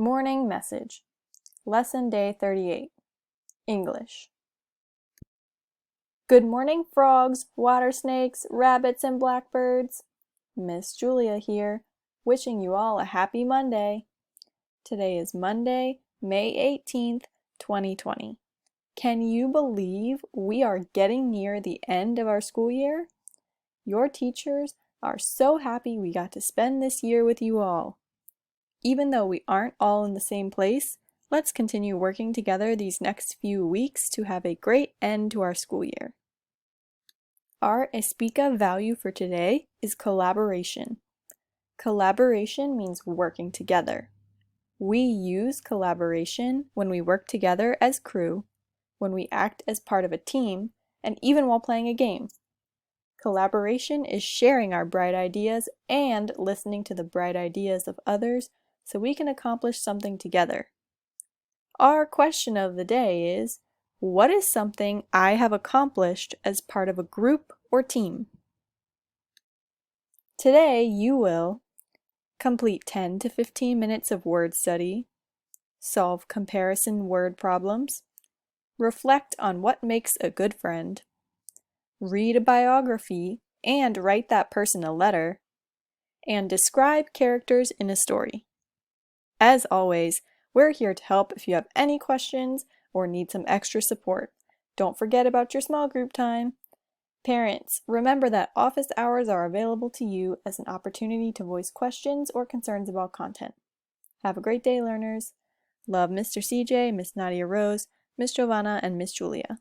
Morning Message. Lesson Day 38. English. Good morning, frogs, water snakes, rabbits, and blackbirds. Miss Julia here, wishing you all a happy Monday. Today is Monday, May 18th, 2020. Can you believe we are getting near the end of our school year? Your teachers are so happy we got to spend this year with you all. Even though we aren't all in the same place, let's continue working together these next few weeks to have a great end to our school year. Our Especa value for today is collaboration. Collaboration means working together. We use collaboration when we work together as crew, when we act as part of a team, and even while playing a game. Collaboration is sharing our bright ideas and listening to the bright ideas of others so we can accomplish something together. Our question of the day is, what is something I have accomplished as part of a group or team? Today you will complete 10 to 15 minutes of word study, solve comparison word problems, reflect on what makes a good friend, read a biography and write that person a letter, and describe characters in a story. As always, we're here to help if you have any questions or need some extra support. Don't forget about your small group time. Parents, remember that office hours are available to you as an opportunity to voice questions or concerns about content. Have a great day, learners. Love Mr. CJ, Miss Nadia Rose, Miss Giovanna, and Miss Julia.